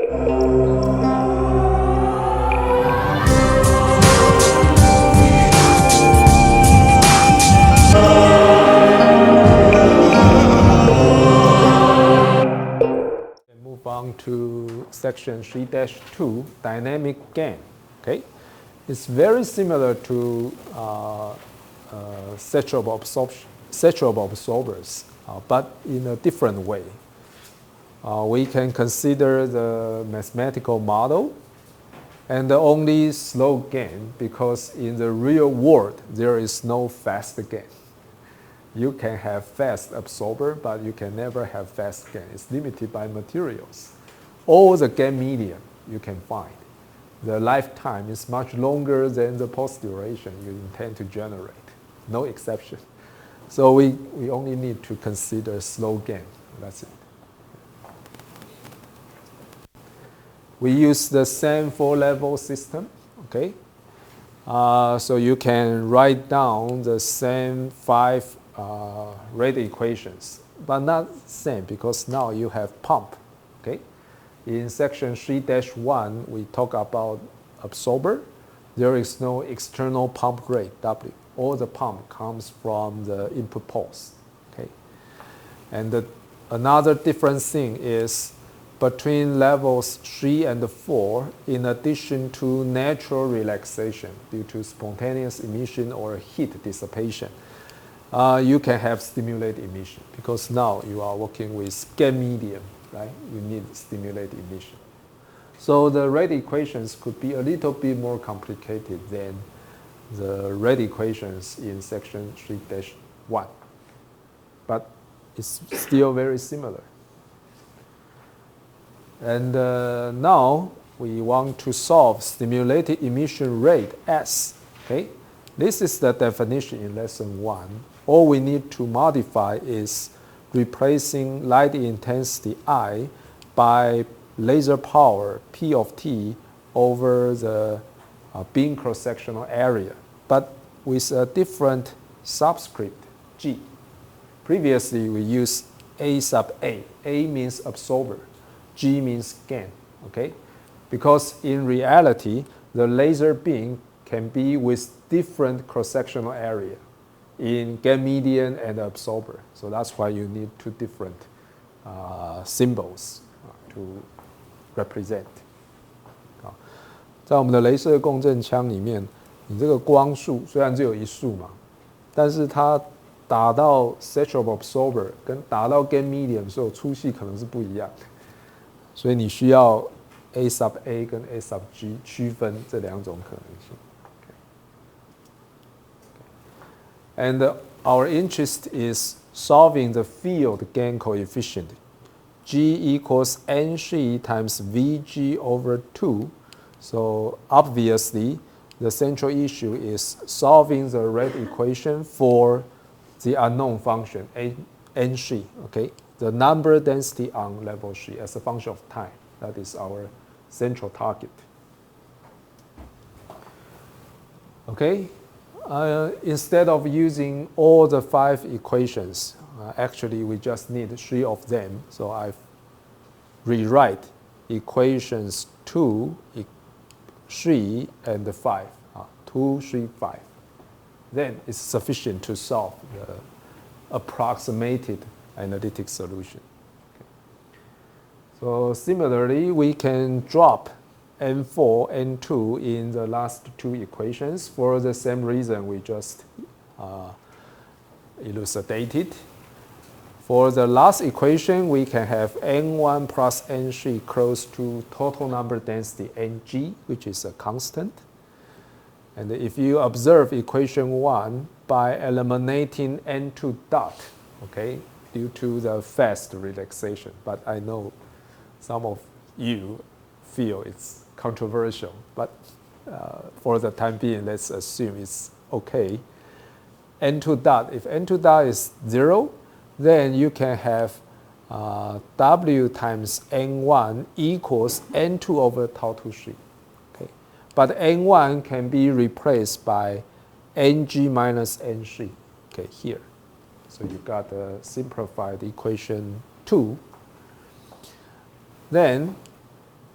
Move on to section 3-2, dynamic gain. Okay, it's very similar to saturable absorbers, but in a different way. We can consider the mathematical model and the only slow gain, because in the real world there is no fast gain. You can have fast absorber, but you can never have fast gain. It's limited by materials. All the gain medium you can find, the lifetime is much longer than the post duration you intend to generate. No exception. So we only need to consider slow gain. That's it. We use the same 4-level system. Okay. So you can write down the same 5 rate equations, but not same, because now you have pump. Okay. In section 3-1, we talk about absorber. There is no external pump rate, W. All the pump comes from the input pulse. Okay. And another different thing is between levels 3 and 4, in addition to natural relaxation due to spontaneous emission or heat dissipation, you can have stimulated emission, because now you are working with gain medium, right? You need stimulated emission. So the rate equations could be a little bit more complicated than the rate equations in section 3-1, but it's still very similar. And now we want to solve stimulated emission rate S. Okay? This is the definition in lesson 1. All we need to modify is replacing light intensity I by laser power P of T over the beam cross-sectional area, but with a different subscript, G. Previously, we used A sub A. A means absorber. G means gain. Okay? Because in reality, the laser beam can be with different cross-sectional area in gain median and absorber. So that's why you need 2 different symbols to represent. 在我们的雷射共振枪里面，你这个光束虽然只有1束嘛，但是它打到 saturable absorber 跟打到 gain medium 的时候，粗细可能是不一样的，所以你需要 A sub A 跟 A sub G 区分这2种可能性。And our interest is solving the field gain coefficient. G equals NC times VG over 2. So obviously, the central issue is solving the rate equation for the unknown function, NC, okay? The number density on level 3 as a function of time. That is our central target. Okay? Instead of using all the 5 equations, actually we just need 3 of them. So I rewrite equations 2, 3, and 5. 2, 3, 5. Then it's sufficient to solve the approximated analytic solution. Okay. So similarly, we can drop N4, N2 in the last 2 equations for the same reason we just elucidated. For the last equation, we can have N1 plus N3 close to total number density Ng, which is a constant. And if you observe equation 1 by eliminating N2 dot, okay, due to the fast relaxation, but I know some of you feel it's controversial, but for the time being, let's assume it's okay. N2 dot, if N2 dot is 0, then you can have W times N1 equals N2 over tau 23. Okay. But N1 can be replaced by Ng minus N3, okay, here. So you got a simplified equation 2. Then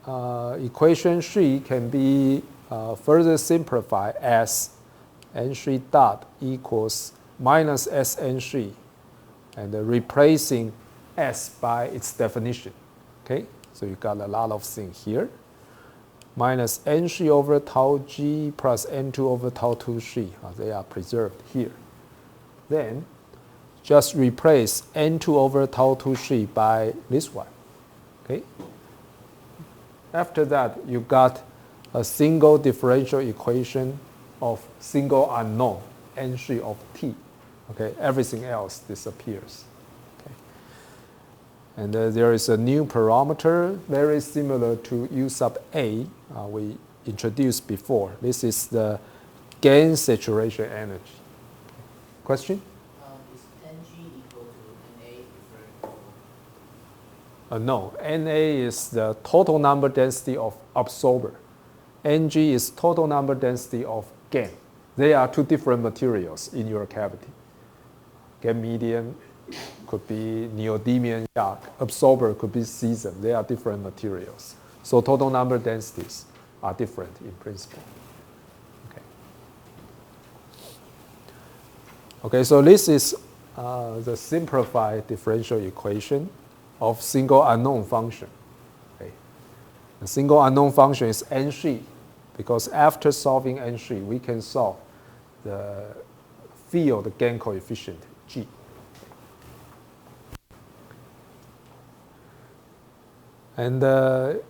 equation 3 can be further simplified as n3 dot equals minus Sn3, and replacing S by its definition. Okay, so you got a lot of things here. Minus n3 over tau g plus n2 over tau 2 3. They are preserved here. Then just replace n2 over tau 2 3 by this one. Okay. After that, you got a single differential equation of single unknown n3 of t. Okay, everything else disappears. Okay. And there is a new parameter very similar to U sub A we introduced before. This is the gain saturation energy. Question? Is Ng equal to Na referring to? No, Na is the total number density of absorber. Ng is total number density of gain. They are two different materials in your cavity. Gain medium could be neodymium yak. Absorber could be cesium. They are different materials. So total number densities are different in principle. Okay. Okay, so this is the simplified differential equation of single unknown function. Okay. The single unknown function is N3, because after solving N3, we can solve the field gain coefficient G. And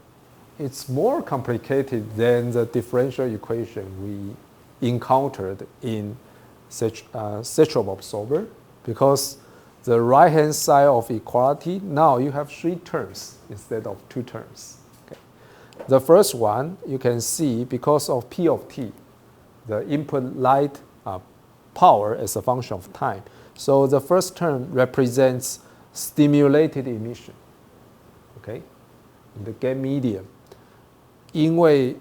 it's more complicated than the differential equation we encountered in satural absorber, because the right-hand side of equality, now you have 3 terms instead of 2 terms. Okay. The first one, you can see because of P of t, the input light power as a function of time. So the first term represents stimulated emission. Okay. In the gain medium, 因为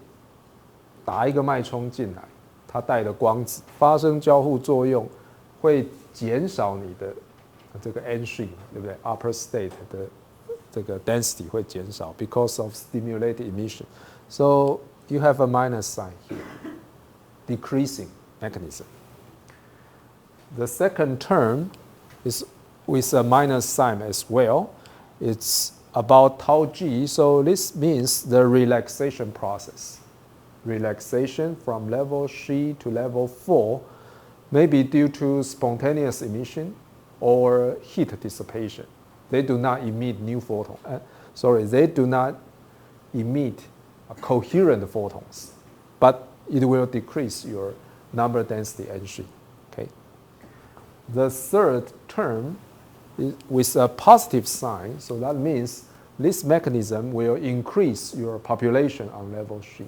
打一个脉冲进来，它带的光子发生交互作用，会减少你的这个 N3， 对不对 ？Upper state 的这个 density 会减少 because of stimulated emission. So you have a minus sign here, decreasing mechanism. The second term is with a minus sign as well. It's about tau g, so this means the relaxation process. Relaxation from level 3 to level 4 may be due to spontaneous emission or heat dissipation. They do not emit new photons. They do not emit coherent photons, but it will decrease your number density N3. Okay. The third term is with a positive sign, so that means this mechanism will increase your population on level 3.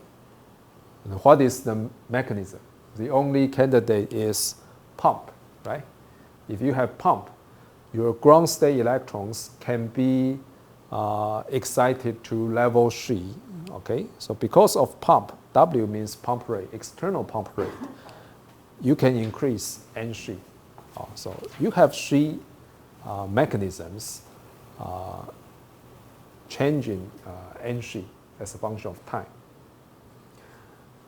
And what is the mechanism? The only candidate is pump, right? If you have pump, your ground state electrons can be excited to level 3. Okay, so because of pump, W means pump rate, external pump rate, you can increase N3. So you have 3 mechanisms changing N3 as a function of time.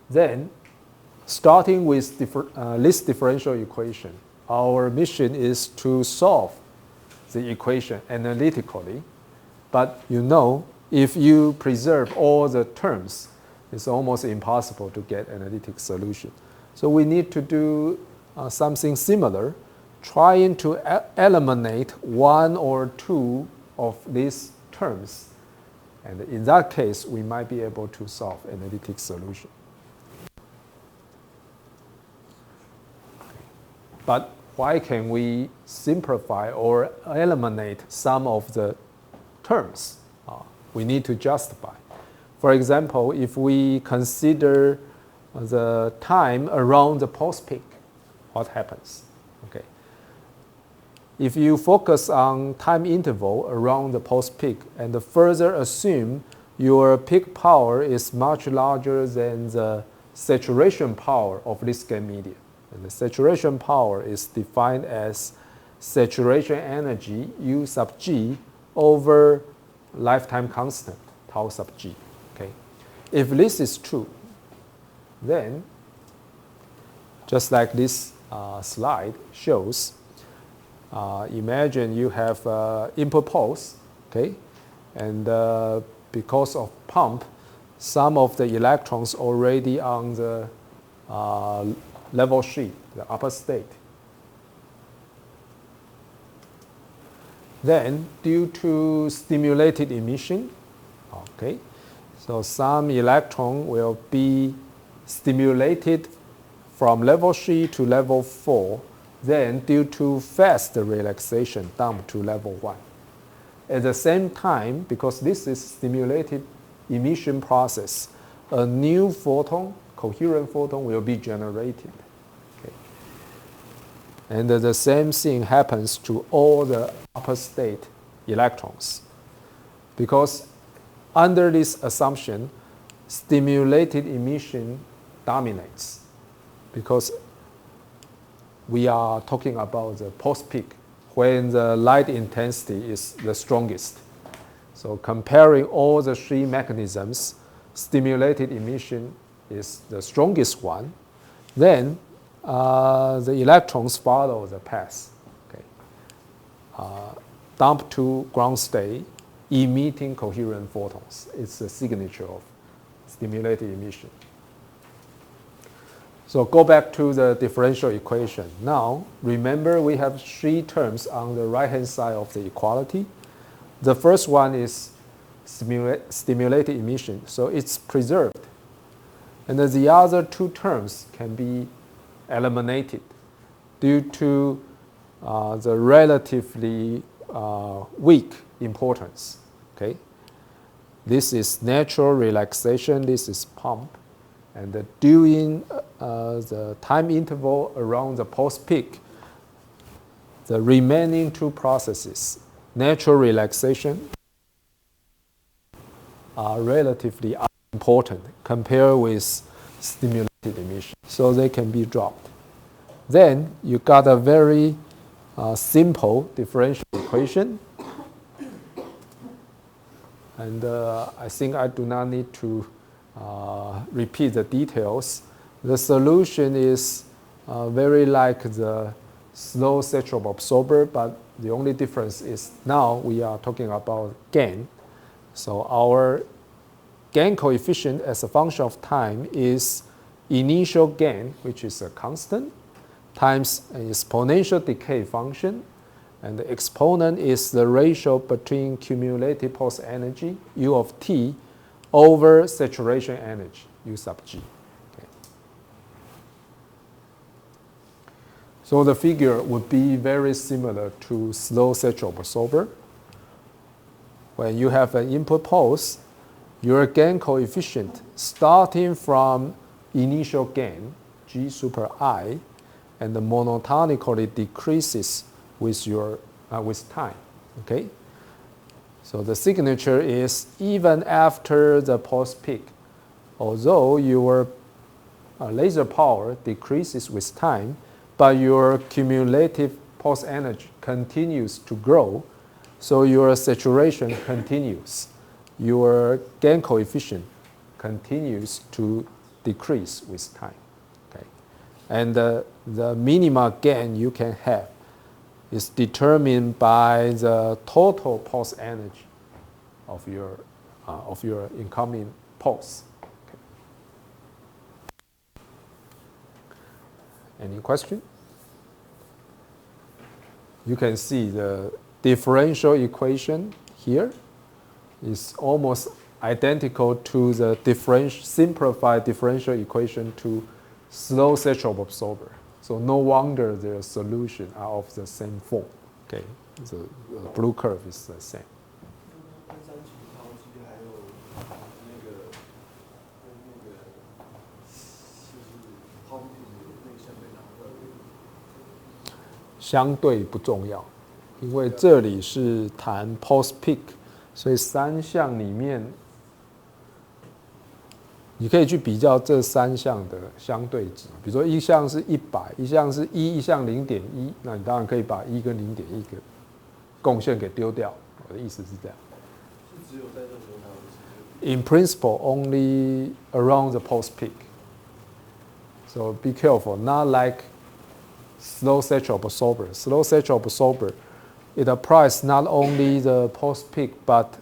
Then, starting with this differential equation, our mission is to solve the equation analytically. But you know, if you preserve all the terms, it's almost impossible to get analytic solution. So we need to do something similar, trying to eliminate 1 or 2 of these terms. And in that case, we might be able to solve analytic solution. But why can we simplify or eliminate some of the terms? We need to justify. For example, if we consider the time around the post-peak, what happens? Okay. If you focus on time interval around the post-peak and further assume your peak power is much larger than the saturation power of this gain medium. And the saturation power is defined as saturation energy U sub G over lifetime constant tau sub G. Okay. if this is true, then just like this slide shows, imagine you have input pulse, okay, and because of pump, some of the electrons already on the level sheet, the upper state. Then, due to stimulated emission, okay, so some electron will be stimulated from level 3 to level 4, then due to fast relaxation dump to level 1. At the same time, because this is stimulated emission process, a new photon, coherent photon, will be generated. Okay. And the same thing happens to all the upper state electrons. Because under this assumption, stimulated emission dominates. Because we are talking about the post-peak, when the light intensity is the strongest. So comparing all the three mechanisms, stimulated emission is the strongest one. Then the electrons follow the path. Okay. Dump to ground state, emitting coherent photons. It's the signature of stimulated emission. So go back to the differential equation. Now, remember we have three terms on the right-hand side of the equality. The first one is stimulated emission, so it's preserved. And then the other two terms can be eliminated due to the relatively weak importance. Okay? This is natural relaxation, this is pump. And during the time interval around the post-peak, the remaining two processes, natural relaxation, are relatively unimportant compared with stimulated emission. So they can be dropped. Then you got a very simple differential equation. And I think I do not need to repeat the details. The solution is very like the slow saturable absorber, but the only difference is now we are talking about gain. So our gain coefficient as a function of time is initial gain, which is a constant, times an exponential decay function. And the exponent is the ratio between cumulative pulse energy, U of t, over saturation energy, U sub g. Okay. So the figure would be very similar to slow saturable absorber. When you have an input pulse, your gain coefficient starting from initial gain, G super I, and monotonically decreases with time. Okay? So the signature is even after the post-peak, although your laser power decreases with time, but your cumulative pulse energy continues to grow, so your saturation continues. Your gain coefficient continues to decrease with time. Okay? And the minimal gain you can have is determined by the total pulse energy of your incoming pulse. Okay. Any question? You can see the differential equation here is almost identical to the simplified differential equation to slow saturable absorber. So no wonder their solutions are of the same form. Okay, the blue curve is the same. 相对不重要，因为这里是谈 post peak， 所以三项里面你可以去比较这三项的相对值，比如说一项是100，一项是1，一项0.1，那你当然可以把1跟0.1个贡献给丢掉。我的意思是这样。是只有在这时候才有 in principle only around the post peak. So be careful, not like slow satchel absorber. Slow satchel absorber, it applies not only the post peak, but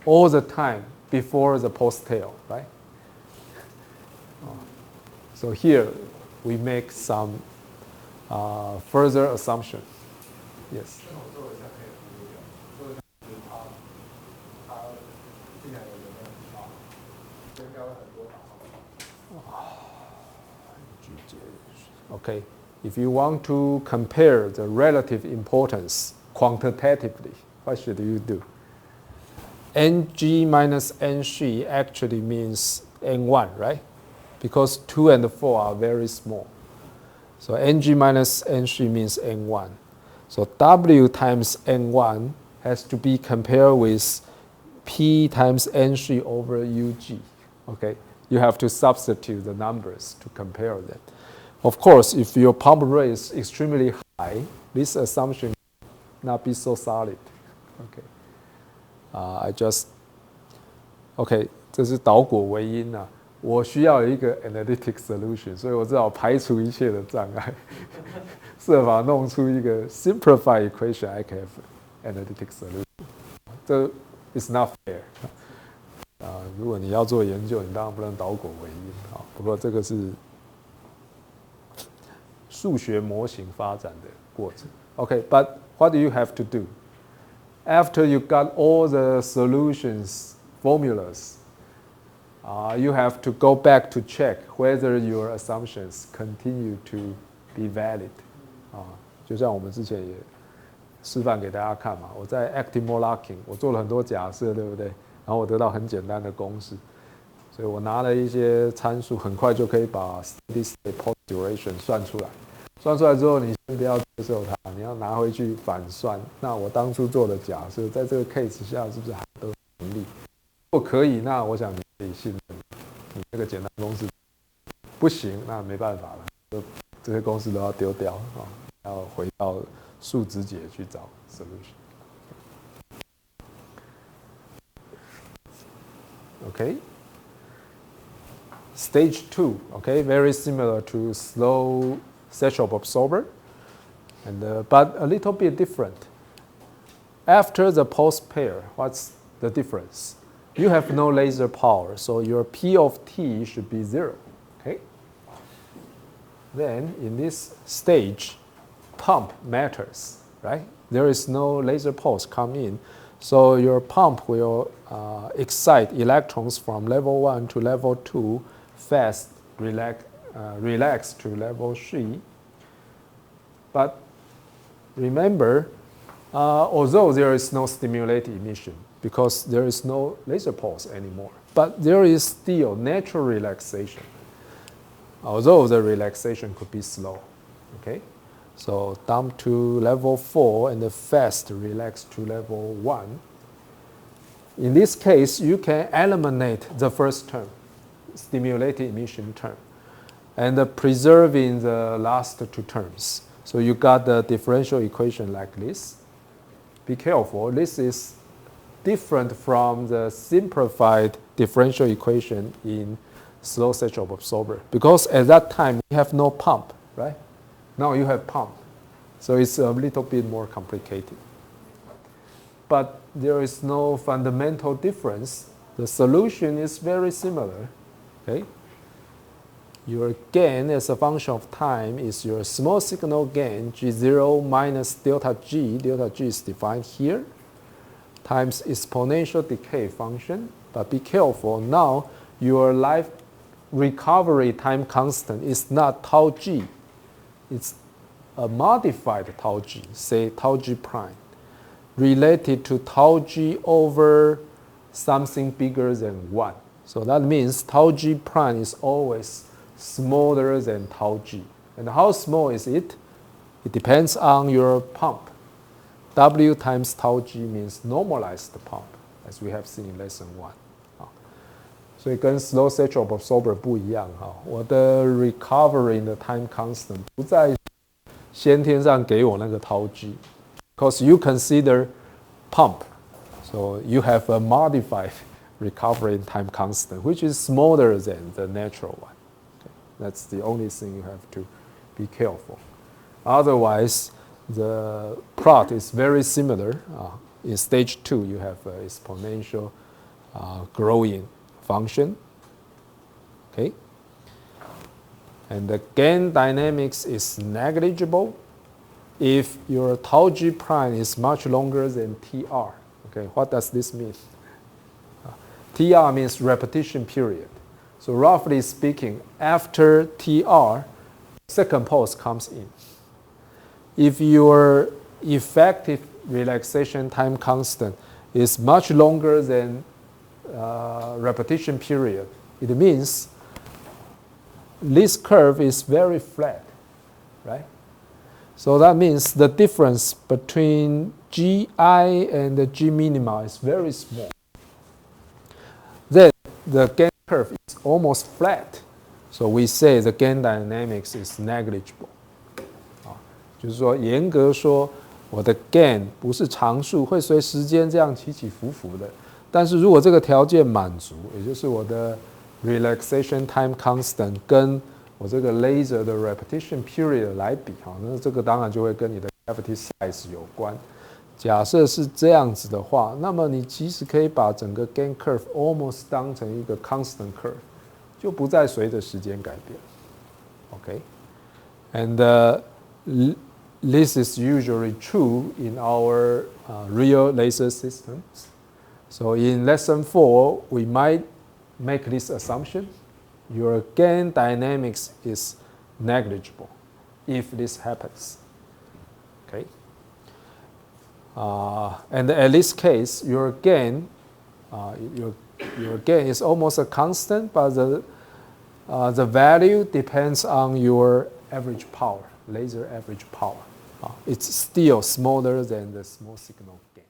all the time before the post tail, right? So here we make some further assumption. Yes. Okay, if you want to compare the relative importance quantitatively, what should you do? Ng minus Nc actually means N1, right? Because 2 and 4 are very small. So Ng minus Nc means N1. So W times N1 has to be compared with P times Nc over Ug. Okay, you have to substitute the numbers to compare them. Of course, if your pump rate is extremely high, this assumption not be so solid. Okay, OK， 这是导果为因啊。我需要有一个 analytic solution， 所以我只好排除一切的障碍，设法弄出一个 simplified equation I can have analytic solution。这 is not fair。如果你要做研究，你当然不能导果为因啊。不过这个是数学模型发展的过程。Okay, but what do you have to do? After you got all the solutions formulas, you have to go back to check whether your assumptions continue to be valid. 就像我们之前也示范给大家看嘛，我在 active mode locking 我做了很多假设，对不对？然后我得到很简单的公式，所以我拿了一些参数，很快就可以把 steady state post duration 算出来。算出来之后，你先不要接受它，你要拿回去反算。那我当初做的假设，在这个 case 下是不是还都成立？如果可以，那我想你可以信任你那个简单公式。不行，那没办法了，这些公式都要丢掉啊，要回到数值解去找 solution。Okay. Stage 2, okay, very similar to slow satchel absorber, but a little bit different. After the post pair, what's the difference? You have no laser power, so your P of T should be 0. Okay. Then in this stage, pump matters, right? There is no laser pulse come in, so your pump will excite electrons from level 1 to level 2, fast, relax to level 3. But remember, although there is no stimulated emission because there is no laser pulse anymore, but there is still natural relaxation, although the relaxation could be slow. Okay, so dump to level 4 and the fast relax to level 1. In this case, you can eliminate the first term, stimulated emission term, and preserving the last two terms. So you got the differential equation like this. Be careful, this is different from the simplified differential equation in slow satchel absorber, because at that time you have no pump, right? Now you have pump, so it's a little bit more complicated. But there is no fundamental difference. The solution is very similar. Okay? Your gain as a function of time is your small signal gain, G0 minus delta G. Delta G is defined here, times exponential decay function. But be careful, now your life recovery time constant is not tau G. It's a modified tau G, say tau G prime, related to tau G over something bigger than 1. So that means tau G prime is always smaller than tau G. And how small is it? It depends on your pump. W times tau G means normalized pump, as we have seen in lesson 1. 所以跟 slow satchel absorber 不一样哈，我的 recovery 的 time constant 不在先天上给我那个 tau G, because you consider pump, so you have a modified recovering time constant, which is smaller than the natural one. Okay? That's the only thing you have to be careful. Otherwise, the plot is very similar. In stage 2, you have an exponential growing function. Okay? And the gain dynamics is negligible if your tau g prime is much longer than TR. Okay, what does this mean? TR means repetition period. So roughly speaking, after TR, second pulse comes in. If your effective relaxation time constant is much longer than repetition period, it means this curve is very flat, right? So that means the difference between Gi and the G minima is very small. Then the gain curve is almost flat. So we say the gain dynamics is negligible. 就是说，严格说，我的 gain 不是常数，会随时间这样起起伏伏的。但是如果这个条件满足，也就是我的 relaxation time constant 跟我这个 laser 的 repetition period 来比，那这个当然就会跟你的 cavity size 有关。假设是这样子的话，那么你其实可以把整个 gain curve almost 当成一个 constant curve， 就不再随着时间改变。OK，and this is usually true in our real laser systems. So in lesson 4, we might make this assumption. Your gain dynamics is negligible if this happens. Okay. And in this case, your gain is almost a constant, but the value depends on your average power, laser average power. It's still smaller than the small signal gain.